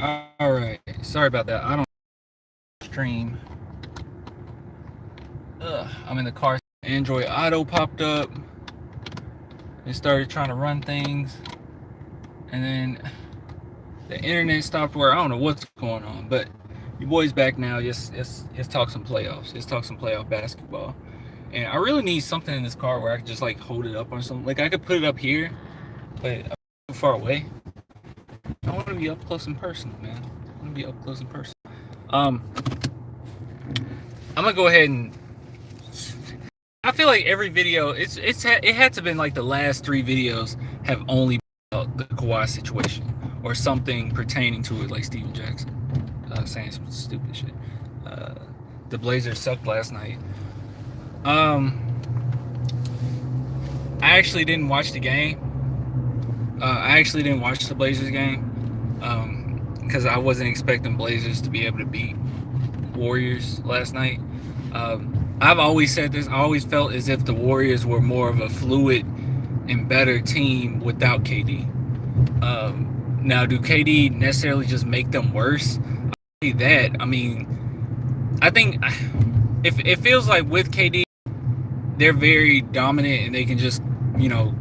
All right. Sorry about that. I don't stream. I'm in the car. Android Auto popped up. It started trying to run things, and then the internet stopped. Where I don't know what's going on, but you boys back now. Let's talk some playoffs. Let's talk some playoff basketball. And I really need something in this car where I could just like hold it up or something. Like I could put it up here, but I'm too far away. I want to be up close and personal, man. I want to be up close and personal. Um, I'm gonna go ahead and. I feel like every video, it had to have been like the last 3 videos have only been about the Kawhi situation or something pertaining to it, like Steven Jackson saying some stupid shit. The Blazers sucked last night. I actually didn't watch the game. I actually didn't watch the Blazers game because I wasn't expecting Blazers to be able to beat Warriors last night. I've always said this. I always felt as if the Warriors were more of a fluid and better team without KD. Now, do KD necessarily just make them worse? I say that. I mean, I think it feels like with KD, they're very dominant and they can just,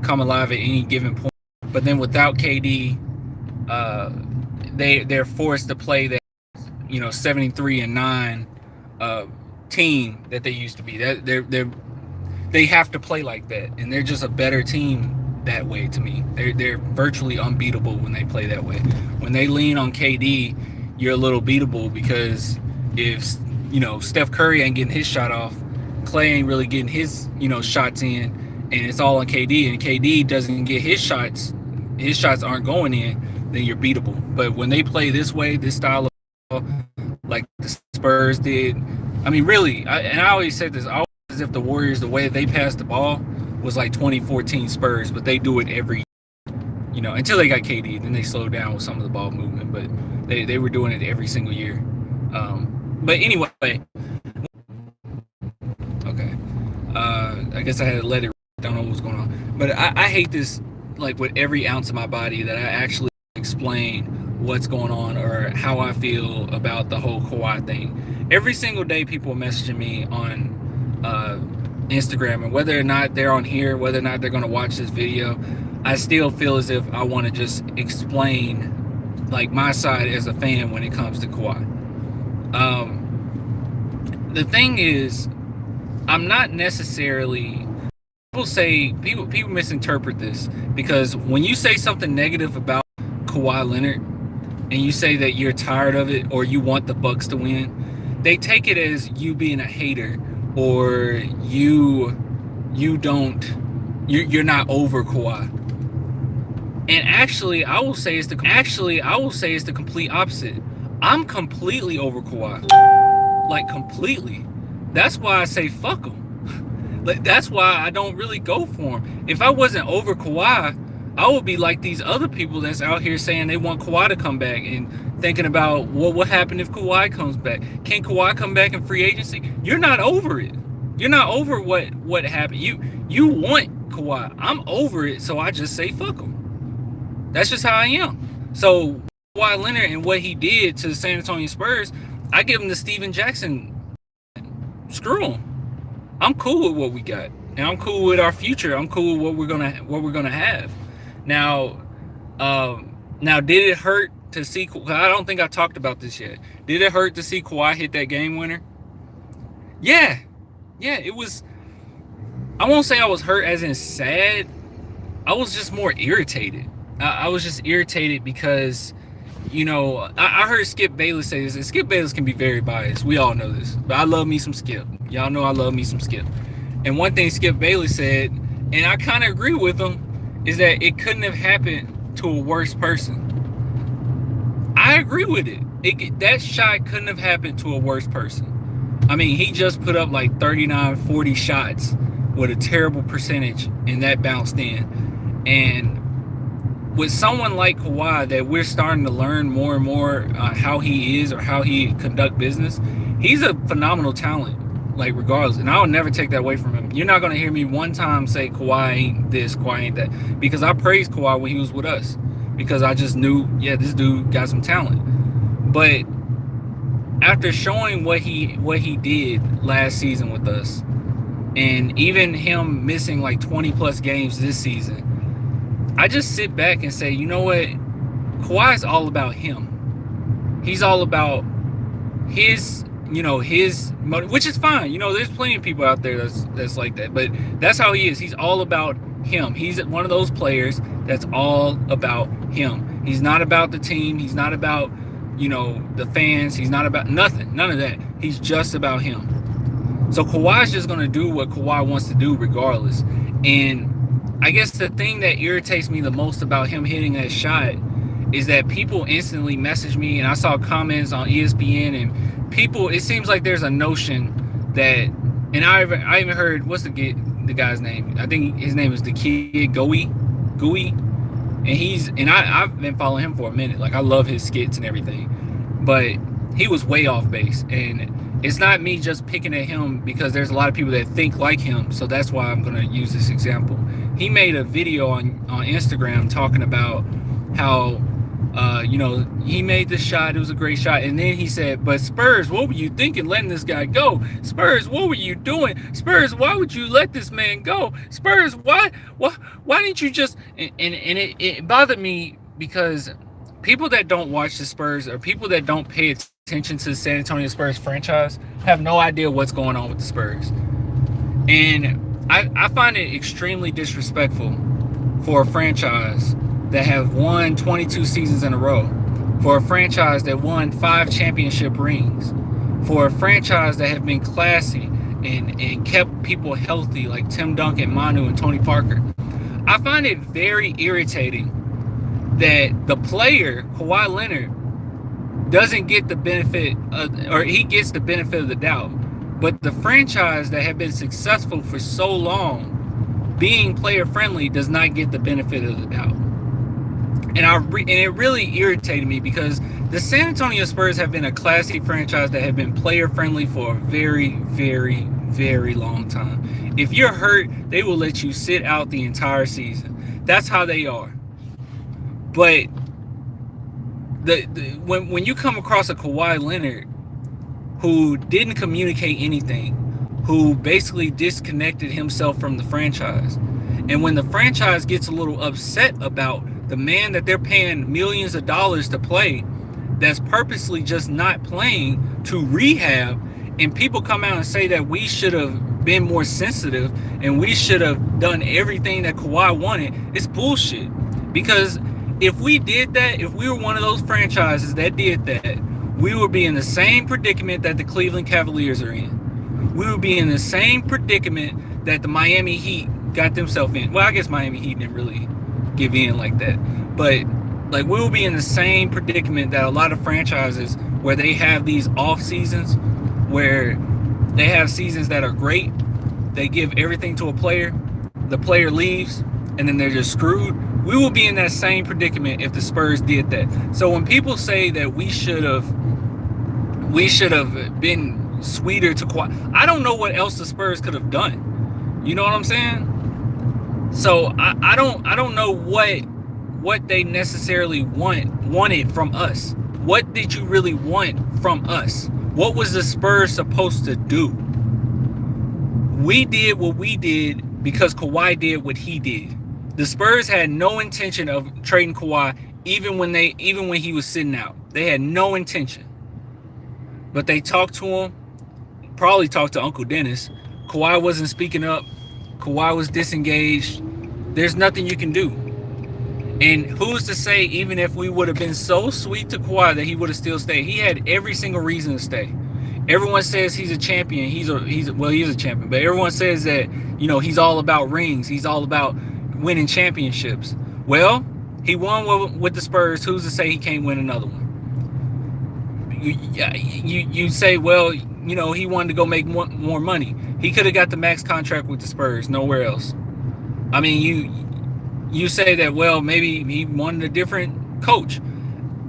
come alive at any given point. But then without KD, they're forced to play that, 73-9 team that they used to be. That they have to play like that, and they're just a better team that way to me. They're virtually unbeatable when they play that way. When they lean on KD, you're a little beatable because if Steph Curry ain't getting his shot off, Clay ain't really getting his shots in, and it's all on KD, and KD doesn't get his shots aren't going in, then you're beatable. But when they play this way, this style of ball, like the Spurs did, I mean, really, I always said this, always as if the Warriors, the way they passed the ball was like 2014 Spurs, but they do it every until they got KD. Then they slowed down with some of the ball movement, but they were doing it every single year. But anyway, okay. I guess I had to let it. Don't know what was going on, but I hate this like with every ounce of my body that I actually explain what's going on or how I feel about the whole Kawhi thing. Every single day, people are messaging me on Instagram, and whether or not they're on here, whether or not they're going to watch this video, I still feel as if I want to just explain like my side as a fan when it comes to Kawhi. The thing is, I'm not necessarily. People misinterpret this because when you say something negative about Kawhi Leonard and you say that you're tired of it or you want the Bucks to win, they take it as you being a hater or you're not over Kawhi. And actually, I will say it's the complete opposite. I'm completely over Kawhi, like completely. That's why I say fuck him. That's why I don't really go for him. If I wasn't over Kawhi, I would be like these other people that's out here saying they want Kawhi to come back and thinking about what happened if Kawhi comes back. Can Kawhi come back in free agency? You're not over it. You're not over what happened. You want Kawhi. I'm over it, so I just say fuck him. That's just how I am. So Kawhi Leonard and what he did to the San Antonio Spurs, I give him the Steven Jackson. Screw him. I'm cool with what we got, and I'm cool with our future. I'm cool with what we're gonna have. Now, did it hurt to see? I don't think I talked about this yet. Did it hurt to see Kawhi hit that game winner? Yeah, it was. I won't say I was hurt as in sad. I was just more irritated. I was just irritated because, I heard Skip Bayless say this, and Skip Bayless can be very biased. We all know this, but I love me some Skip. Y'all know I love me some Skip. And one thing Skip Bayless said, and I kind of agree with him, is that it couldn't have happened to a worse person. I agree with it. That shot couldn't have happened to a worse person. I mean, he just put up like 39, 40 shots with a terrible percentage, and that bounced in. And with someone like Kawhi that we're starting to learn more and more how he is or how he conduct business, he's a phenomenal talent. Like regardless, and I'll never take that away from him. You're not gonna hear me one time say Kawhi ain't this, Kawhi ain't that, because I praised Kawhi when he was with us, because I just knew, yeah, this dude got some talent. But after showing what he did last season with us, and even him missing like 20 plus games this season, I just sit back and say, you know what? Kawhi's all about him. He's all about his, which is fine. There's plenty of people out there that's like that, but that's how he is. He's all about him. He's one of those players that's all about him. He's not about the team. He's not about, the fans. He's not about nothing, none of that. He's just about him. So Kawhi's just going to do what Kawhi wants to do regardless. And I guess the thing that irritates me the most about him hitting that shot is that people instantly message me, and I saw comments on ESPN, and people, it seems like there's a notion that, and I even heard, what's the guy's name? I think his name is the Kid Gooey, and I've been following him for a minute. Like, I love his skits and everything, but he was way off base, and it's not me just picking at him because there's a lot of people that think like him, so that's why I'm going to use this example. He made a video on Instagram talking about how he made this shot, it was a great shot, and then he said, but Spurs, what were you thinking letting this guy go? Spurs, what were you doing? Spurs, why would you let this man go? Spurs, why didn't you just, and it bothered me because people that don't watch the Spurs, or people that don't pay attention to the San Antonio Spurs franchise, have no idea what's going on with the Spurs. And I find it extremely disrespectful for a franchise that have won 22 seasons in a row, for a franchise that won 5 championship rings, for a franchise that have been classy and kept people healthy like Tim Duncan, Manu, and Tony Parker. I find it very irritating that the player, Kawhi Leonard, doesn't get the benefit or he gets the benefit of the doubt, but the franchise that have been successful for so long, being player friendly, does not get the benefit of the doubt. And it really irritated me because the San Antonio Spurs have been a classy franchise that have been player friendly for a very, very, very long time. If you're hurt, they will let you sit out the entire season. That's how they are. But when you come across a Kawhi Leonard who didn't communicate anything, who basically disconnected himself from the franchise, and when the franchise gets a little upset about the man that they're paying millions of dollars to play, that's purposely just not playing to rehab, and people come out and say that we should have been more sensitive and we should have done everything that Kawhi wanted, it's bullshit. Because if we did that, if we were one of those franchises that did that, we would be in the same predicament that the Cleveland Cavaliers are in. We would be in the same predicament that the Miami Heat got themselves in. Well, I guess Miami Heat didn't really give in like that, but like, we will be in the same predicament that a lot of franchises, where they have these off seasons, where they have seasons that are great, they give everything to a player, the player leaves, and then they're just screwed. We will be in that same predicament if the Spurs did that. So when people say that we should have been sweeter to Kawhi, I don't know what else the Spurs could have done. You know what I'm saying? So I don't know what they necessarily wanted from us. What did you really want from us? What was the Spurs supposed to do? We did what we did because Kawhi did what he did. The Spurs had no intention of trading Kawhi, even when he was sitting out. They had no intention. But they talked to him, probably talked to Uncle Dennis. Kawhi wasn't speaking up. Kawhi was disengaged. There's nothing you can do. And who's to say, even if we would have been so sweet to Kawhi, that he would have still stayed? He had every single reason to stay. Everyone says he's a champion. He is a champion. But everyone says that, he's all about rings. He's all about winning championships. Well, he won with the Spurs. Who's to say he can't win another one? You say, well, he wanted to go make more money. He could have got the max contract with the Spurs, nowhere else. I mean, you say that, well, maybe he wanted a different coach.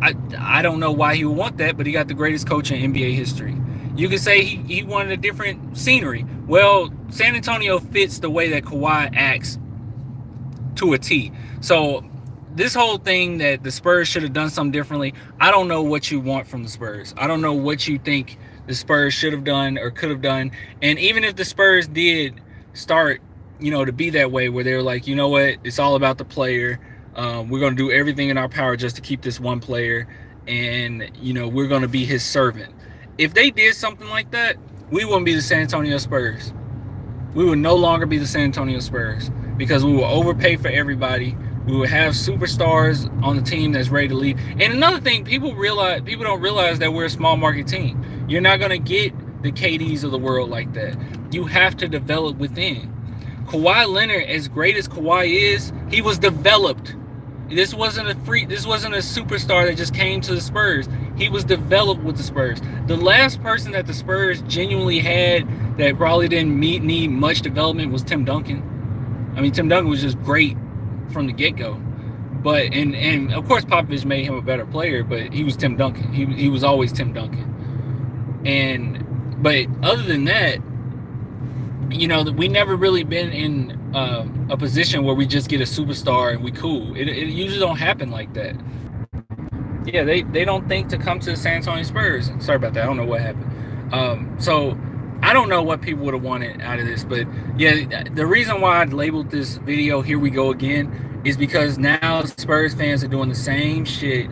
I don't know why he would want that, but he got the greatest coach in NBA history. You could say he wanted a different scenery. Well, San Antonio fits the way that Kawhi acts to a T. So this whole thing that the Spurs should have done something differently. I don't know what you want from the Spurs. I don't know what you think the Spurs should have done or could have done. And even if the Spurs did start, to be that way, where they're like, you know what, it's all about the player. We're going to do everything in our power just to keep this one player, and we're going to be his servant. If they did something like that, we wouldn't be the San Antonio Spurs. We would no longer be the San Antonio Spurs, because we will overpay for everybody. We would have superstars on the team that's ready to leave. And another thing, people don't realize that we're a small market team. You're not going to get the KDs of the world like that. You have to develop within. Kawhi Leonard, as great as Kawhi is, he was developed. This wasn't a superstar that just came to the Spurs. He was developed with the Spurs. The last person that the Spurs genuinely had that probably didn't need much development was Tim Duncan. I mean, Tim Duncan was just great from the get-go. But and of course Popovich made him a better player, but he was Tim Duncan. He was always Tim Duncan. But other than that, we never really been in a position where we just get a superstar and we cool. It usually don't happen like that. Yeah, they don't think to come to the San Antonio Spurs. Sorry about that. I don't know what happened. So I don't know what people would have wanted out of this, but yeah, the reason why I labeled this video "Here We Go Again" is because now Spurs fans are doing the same shit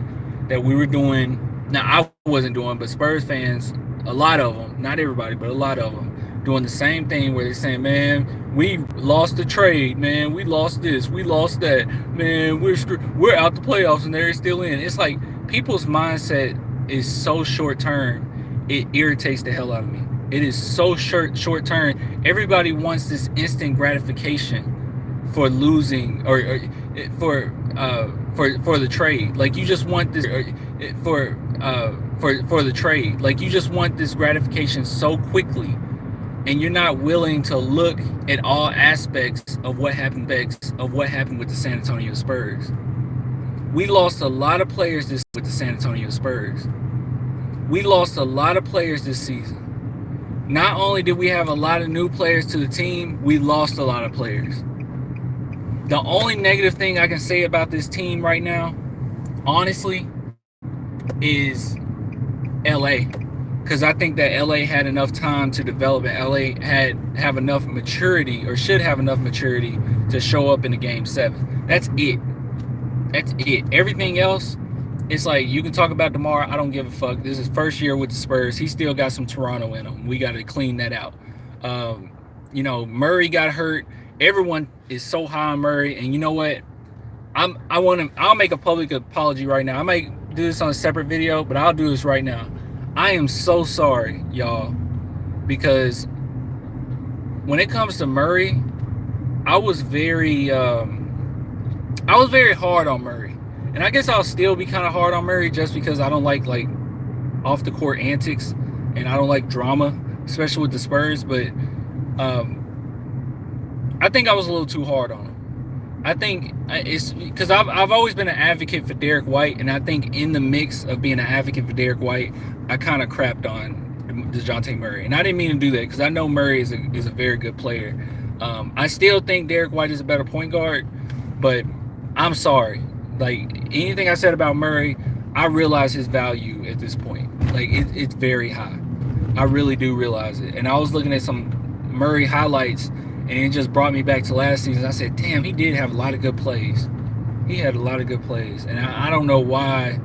that we were doing. Now I wasn't doing, but Spurs fans, a lot of them, not everybody, but a lot of them, doing the same thing where they're saying, man, we lost the trade, man, we lost this, we lost that, man, we're out the playoffs and they're still in. It's like people's mindset is so short term, it irritates the hell out of me. It is so short term. Everybody wants this instant gratification for losing or for the trade. Like you just want this for the trade. Like you just want this gratification so quickly, and you're not willing to look at all aspects of what happened with the San Antonio Spurs. We lost a lot of players with the San Antonio Spurs. We lost a lot of players this season. Not only did we have a lot of new players to the team, we lost a lot of players. The only negative thing I can say about this team right now, honestly, is LA. Because I think that LA had enough time to develop, and LA have enough maturity, or should have enough maturity, to show up in the Game 7. That's it. Everything else, it's like, you can talk about DeMar, I don't give a fuck. This is his first year with the Spurs. He still got some Toronto in him. We got to clean that out. Murray got hurt. Everyone is so high on Murray, and you know what? I'll make a public apology right now. I might do this on a separate video, but I'll do this right now. I am so sorry, y'all, because when it comes to Murray, I was very hard on Murray. And I guess I'll still be kind of hard on Murray just because I don't like off the court antics, and I don't like drama, especially with the Spurs. But I think I was a little too hard on him. I think it's because I've always been an advocate for Derek White, and I think in the mix of being an advocate for Derek White, I kind of crapped on DeJounte Murray. And I didn't mean to do that, because I know Murray is a very good player. I still think Derek White is a better point guard, but I'm sorry. Like, anything I said about Murray, I realize his value at this point. Like, it's very high. I really do realize it. And I was looking at some Murray highlights, and it just brought me back to last season. I said, damn, he did have a lot of good plays. He had a lot of good plays. And I don't know why.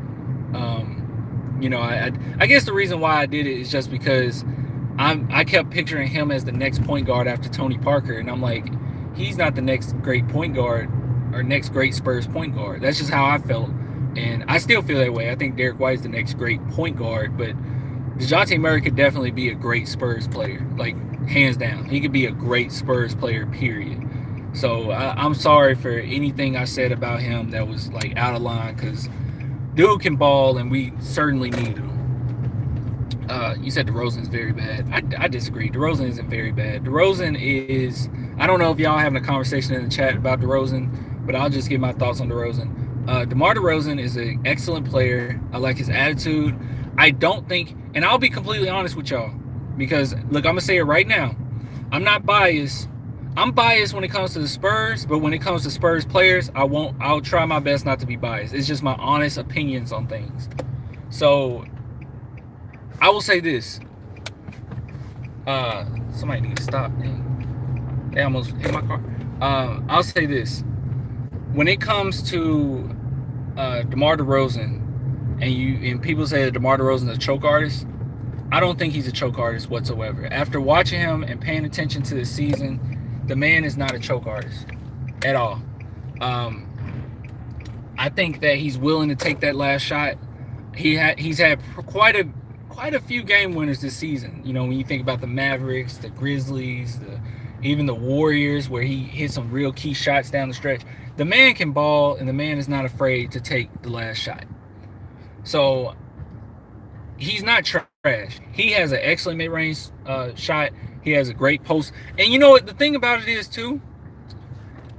I guess the reason why I did it is just because I kept picturing him as the next point guard after Tony Parker. And I'm like, he's not the next great point guard or next great Spurs point guard. That's just how I felt. And I still feel that way. I think Derek White is the next great point guard. But DeJounte Murray could definitely be a great Spurs player. Like, hands down. He could be a great Spurs player, period. So I'm sorry for anything I said about him that was like out of line, because dude can ball, and we certainly need him. You said DeRozan is very bad. I disagree. DeRozan isn't very bad. DeRozan is, I don't know if y'all having a conversation in the chat about DeRozan, but I'll just give my thoughts on DeRozan. DeMar DeRozan is an excellent player. I like his attitude. I don't think, and I'll be completely honest with y'all, because look, I'm gonna say it right now. I'm not biased. I'm biased when it comes to the Spurs, but when it comes to Spurs players, I won't. I'll try my best not to be biased. It's just my honest opinions on things. So I will say this. Somebody need to stop. Dang. They almost hit my car. I'll say this. When it comes to DeMar DeRozan, and people say that DeMar DeRozan is a choke artist, I don't think he's a choke artist whatsoever. After watching him and paying attention to this season, the man is not a choke artist at all. I think that he's willing to take that last shot. He's had quite a few game winners this season. You know, when you think about the Mavericks, the Grizzlies, even the Warriors, where he hit some real key shots down the stretch. The man can ball, and the man is not afraid to take the last shot. So he's not trash. He has an excellent mid-range shot. He has a great post. And you know what? The thing about it is, too,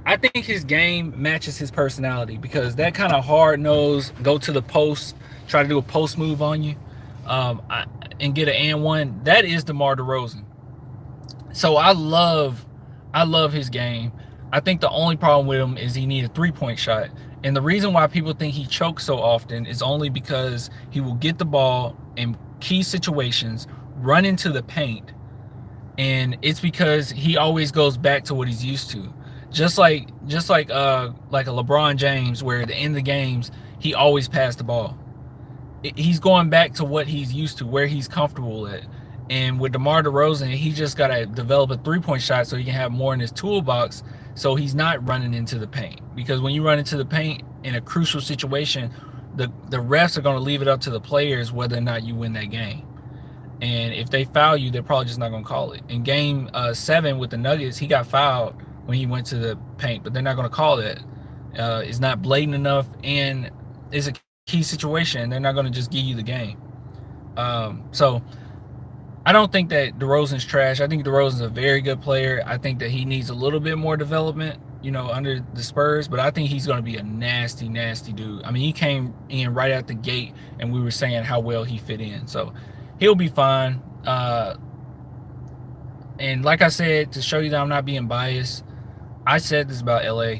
I think his game matches his personality, because that kind of hard-nosed, go to the post, try to do a post move on you, and get an and one, that is DeMar DeRozan. So I love his game. I think the only problem with him is he needs a three-point shot. And the reason why people think he chokes so often is only because he will get the ball in key situations, run into the paint, and it's because he always goes back to what he's used to. Just like a LeBron James, where at the end of the games he always passed the ball. He's going back to what he's used to, where he's comfortable at. And with DeMar DeRozan, he just got to develop a three-point shot so he can have more in his toolbox, so he's not running into the paint. Because when you run into the paint in a crucial situation, the refs are going to leave it up to the players whether or not you win that game. And if they foul you, they're probably just not going to call it. In game 7 with the Nuggets, he got fouled when he went to the paint, but they're not going to call it. It's not blatant enough, and it's a key situation. They're not going to just give you the game. So I don't think that DeRozan's trash. I think DeRozan's a very good player. I think that he needs a little bit more development, under the Spurs, but I think he's going to be a nasty, nasty dude. I mean, he came in right out the gate, and we were saying how well he fit in. So he'll be fine. And like I said, to show you that I'm not being biased, I said this about LA.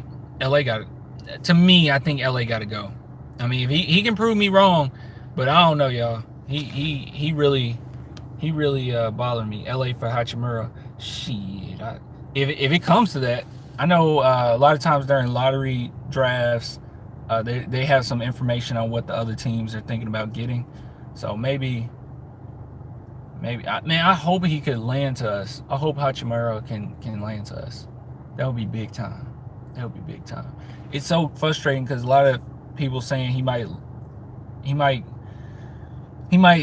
To me, I think LA got to go. I mean, if he can prove me wrong, but I don't know, y'all. He really bothered me. LA for Hachimura. Shit. If it comes to that, I know a lot of times during lottery drafts, they have some information on what the other teams are thinking about getting. So maybe, I hope he could land to us. I hope Hachimura can land to us. That would be big time. It's so frustrating because a lot of people saying he might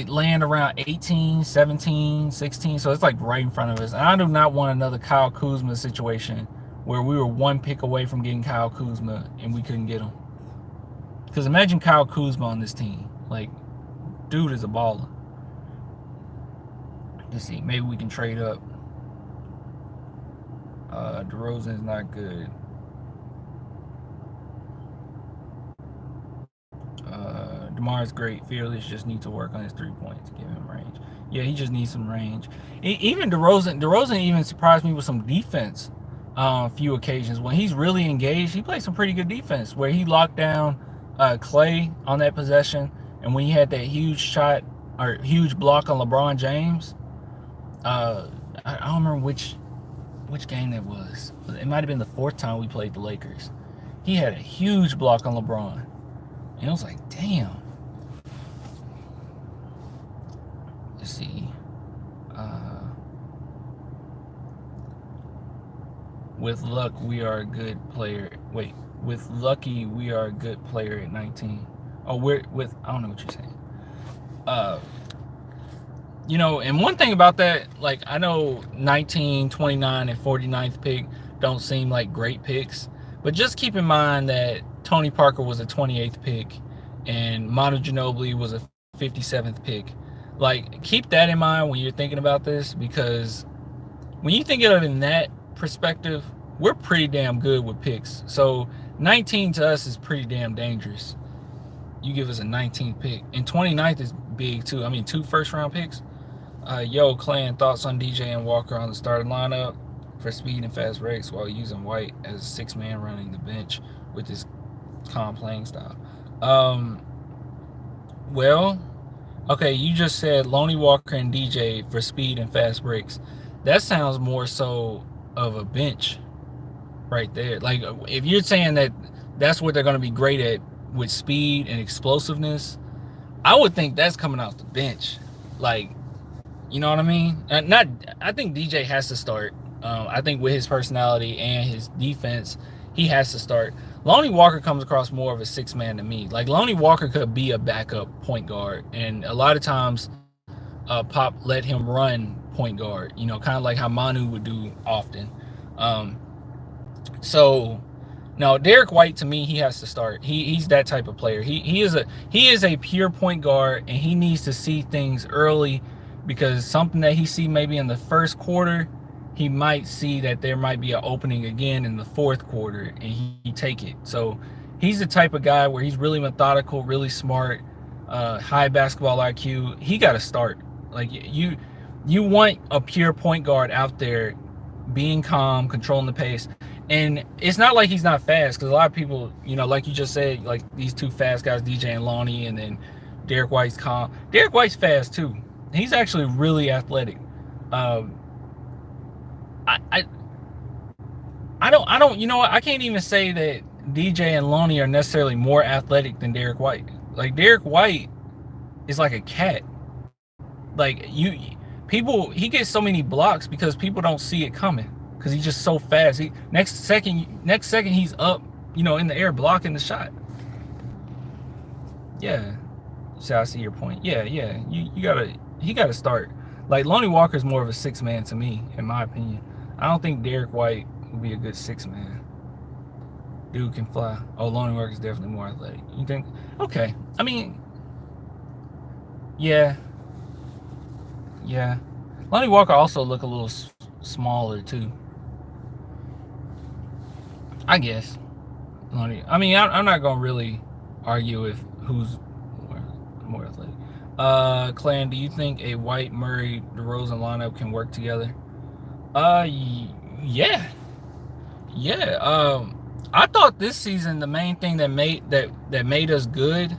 land around 18, 17, 16. So it's like right in front of us. And I do not want another Kyle Kuzma situation where we were one pick away from getting Kyle Kuzma and we couldn't get him. Because imagine Kyle Kuzma on this team. Like, dude is a baller. Let's see. Maybe we can trade up. DeRozan is not good. DeMar is great. Fearless just needs to work on his 3 points to give him range. Yeah, he just needs some range. Even DeRozan even surprised me with some defense on a few occasions. When he's really engaged, he plays some pretty good defense, where he locked down Clay on that possession. And when he had that huge shot or huge block on LeBron James, I don't remember which game that was. It might have been the 4th time we played the Lakers. He had a huge block on LeBron. And it was like, damn. Let's see. With luck, we are a good player. Wait, with lucky, we are a good player at 19. Oh, I don't know what you're saying. And one thing about that, like, I know 19, 29, and 49th pick don't seem like great picks, but just keep in mind that Tony Parker was a 28th pick and Manu Ginobili was a 57th pick. Like, keep that in mind when you're thinking about this, because when you think of it in that perspective, we're pretty damn good with picks. So 19 to us is pretty damn dangerous. You give us a 19th pick. And 29th is big too. I mean, 2 first-round picks. Clan, thoughts on DJ and Walker on the starting lineup? for speed and fast breaks while using White as a six-man running the bench with his calm playing style. Um, well, okay, you just said Lonnie Walker and DJ for speed and fast breaks. That sounds more so of a bench right there. Like if you're saying that that's what they're going to be great at with speed and explosiveness, I would think that's coming off the bench. Like, you know what I mean? Not. I think DJ has to start. I think with his personality and his defense, he has to start. Lonnie Walker comes across more of a six-man to me. Like Lonnie Walker could be a backup point guard, and a lot of times, Pop let him run point guard. You know, kind of like how Manu would do often. Um, so no, Derek White to me, he has to start. He's that type of player. He is a pure point guard, and he needs to see things early, because something that he see maybe in the first quarter, he might see that there might be an opening again in the fourth quarter, and he take it. So he's the type of guy where he's really methodical, really smart, high basketball IQ. He got to start. Like you want a pure point guard out there, being calm, controlling the pace. And it's not like he's not fast, because a lot of people, you know, like you just said, like these two fast guys, DJ and Lonnie, and then Derek White's calm. Derek White's fast too. He's actually really athletic. I don't, you know what? I can't even say that DJ and Lonnie are necessarily more athletic than Derek White. Like Derek White is like a cat. Like he gets so many blocks because people don't see it coming, because he's just so fast. Next second he's up, you know, in the air blocking the shot. Yeah. So I see your point. Yeah. He gotta start. Like Lonnie Walker's more of a six-man to me, in my opinion. I don't think Derek White would be a good six-man. Dude can fly. Oh, Lonnie Walker's definitely more athletic. You think? Okay. I mean, yeah. Lonnie Walker also look a little smaller too, I guess. Lonnie. I mean, I'm not gonna really argue with who's more athletic. Clan, do you think a White, Murray, DeRozan lineup can work together? Yeah. I thought this season the main thing that made us good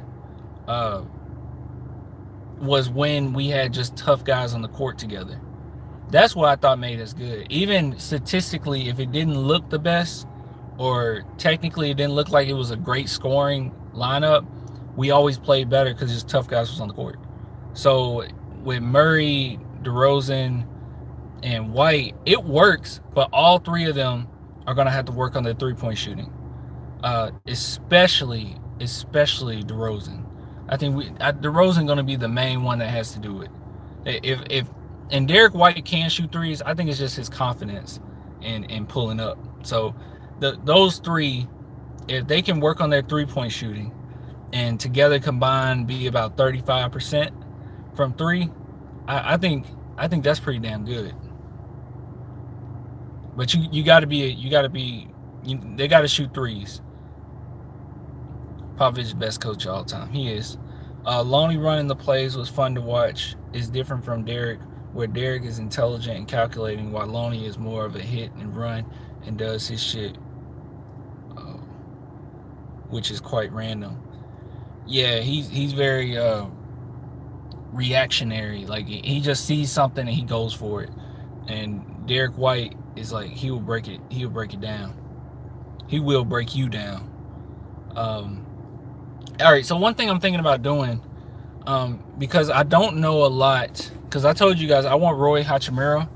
was when we had just tough guys on the court together. That's what I thought made us good. Even statistically, if it didn't look the best, or technically it didn't look like it was a great scoring lineup, we always played better because just tough guys was on the court. So with Murray, DeRozan, and White, it works, but all three of them are going to have to work on their three-point shooting, especially DeRozan. I think DeRozan going to be the main one that has to do it. And Derek White can shoot threes. I think it's just his confidence in pulling up. So those three, if they can work on their three-point shooting and together combined be about 35% from three, I think that's pretty damn good. But they got to shoot threes. Popovich's best coach of all time. He is. Lonnie running the plays was fun to watch. It's different from Derek, where Derek is intelligent and calculating, while Lonnie is more of a hit and run and does his shit, which is quite random. Yeah, he's very reactionary. Like he just sees something and he goes for it. And Derek White is like he will break it down. He will break you down. All right, so one thing I'm thinking about doing, because I don't know a lot, because I told you guys I want Roy Hachimura,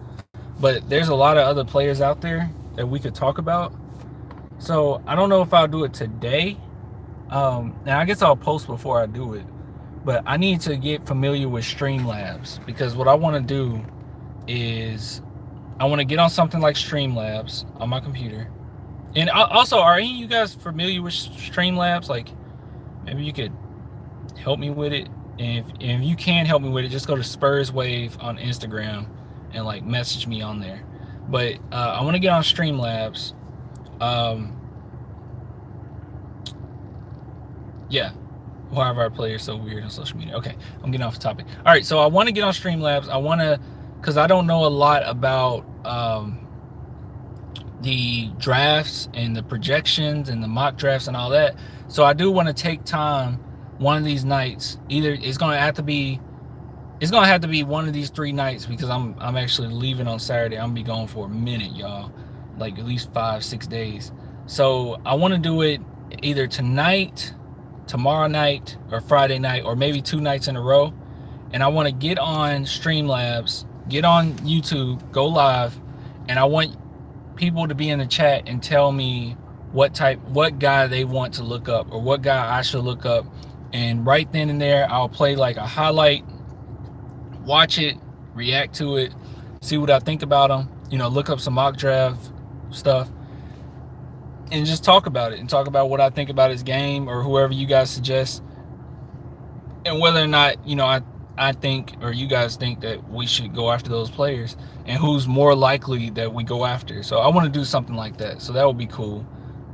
but there's a lot of other players out there that we could talk about. So I don't know if I'll do it today. And I guess I'll post before I do it. But I need to get familiar with Streamlabs, because what I want to do is I want to get on something like Streamlabs on my computer. And also, are any of you guys familiar with Streamlabs? Like, maybe you could help me with it. And if you can help me with it, just go to SPURS Wave on Instagram and like message me on there. But I want to get on Streamlabs. Yeah. Why are our players so weird on social media? Okay, I'm getting off the topic. All right, so I want to get on Streamlabs. I want to, because I don't know a lot about the drafts and the projections and the mock drafts and all that. So I do want to take time one of these nights. Either it's gonna have to be one of these 3 nights, because I'm actually leaving on Saturday. I'm gonna be gone for a minute, y'all, like at least 5-6 days. So I want to do it either tonight, tomorrow night, or Friday night, or maybe 2 nights in a row. And I want to get on Streamlabs, get on YouTube, go live, and I want people to be in the chat and tell me what guy they want to look up, or what guy I should look up. And right then and there, I'll play like a highlight, watch it, react to it, see what I think about him, look up some mock draft stuff, and just talk about it, and talk about what I think about his game, or whoever you guys suggest, and whether or not I think, or you guys think, that we should go after those players, and who's more likely that we go after. So I want to do something like that. So that would be cool.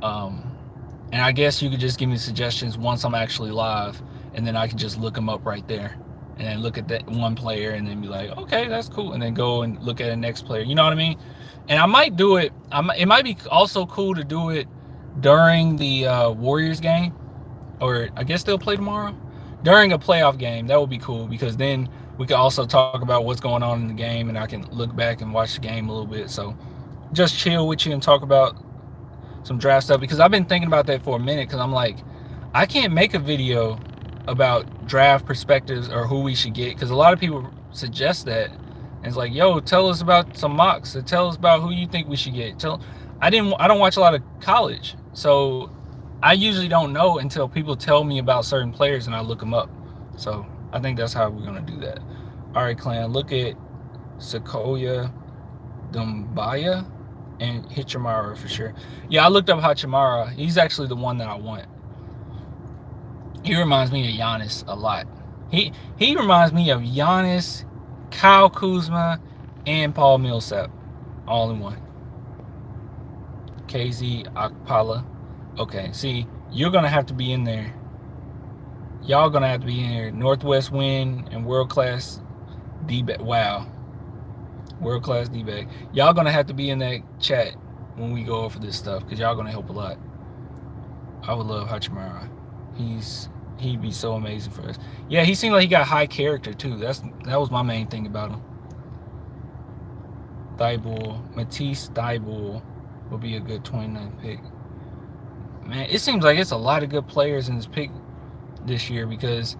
And I guess you could just give me suggestions once I'm actually live, and then I can just look them up right there, and then look at that one player, and then be like, okay, that's cool, and then go and look at the next player. You know what I mean? And I might do it. It might be also cool to do it during the Warriors game, or I guess they'll play tomorrow. During a playoff game, that would be cool, because then we can also talk about what's going on in the game, and I can look back and watch the game a little bit. So just chill with you and talk about some draft stuff, because I've been thinking about that for a minute, because I'm like, I can't make a video about draft perspectives or who we should get, because a lot of people suggest that, and it's like, yo, tell us about some mocks, or tell us about who you think we should get. I don't watch a lot of college, so I usually don't know until people tell me about certain players, and I look them up. So I think that's how we're gonna do that. All right, clan, look at Sequoia Dumbaya and Hachimura for sure. Yeah, I looked up Hachimura. He's actually the one that I want. He reminds me of Giannis a lot. He reminds me of Giannis, Kyle Kuzma, and Paul Millsap, all in one. KZ Akpala. Okay, see, you're gonna have to be in there. Y'all gonna have to be in here. Northwest Wind and World Class D-Bag. Wow. World Class D-Bag. Y'all gonna have to be in that chat when we go over this stuff, because y'all gonna help a lot. I would love Hachimura. He'd be so amazing for us. Yeah, he seemed like he got high character too. That was my main thing about him. Matisse Thybulle will be a good 29th pick. Man, it seems like it's a lot of good players in this pick this year, because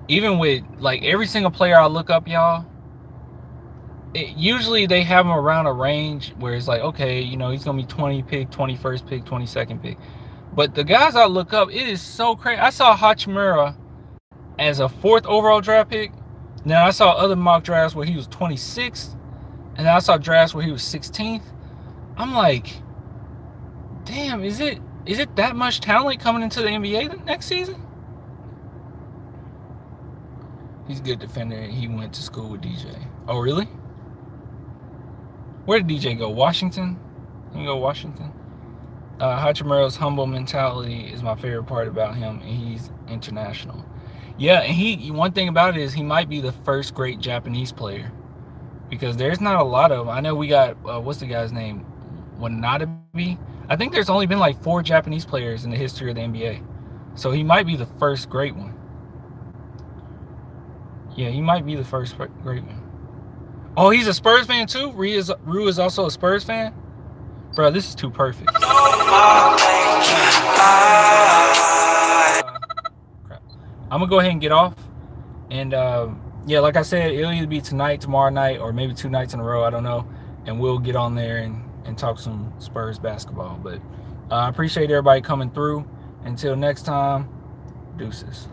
even with like every single player I look up, y'all, usually they have them around a range where it's like, okay, he's gonna be 20 pick, 21st pick, 22nd pick. But the guys I look up, it is so crazy. I saw Hachimura as a 4th overall draft pick. Now I saw other mock drafts where he was 26th, and then I saw drafts where he was 16th. I'm like, damn, is it that much talent coming into the NBA next season? He's a good defender. He went to school with DJ. Oh, really? Where did DJ go? Washington? He go Washington? Hachimura's humble mentality is my favorite part about him, and he's international. Yeah, and one thing about it is he might be the first great Japanese player, because there's not a lot of them. I know we got, what's the guy's name? Wanadabe? I think there's only been like 4 Japanese players in the history of the NBA. So he might be the first great one. Yeah, he might be the first great one. Oh, he's a Spurs fan too? Rue is also a Spurs fan? Bro, this is too perfect. Crap. I'm going to go ahead and get off. And yeah, like I said, it'll either be tonight, tomorrow night, or maybe 2 nights in a row. I don't know. And we'll get on there and talk some Spurs basketball. But I appreciate everybody coming through. Until next time, deuces.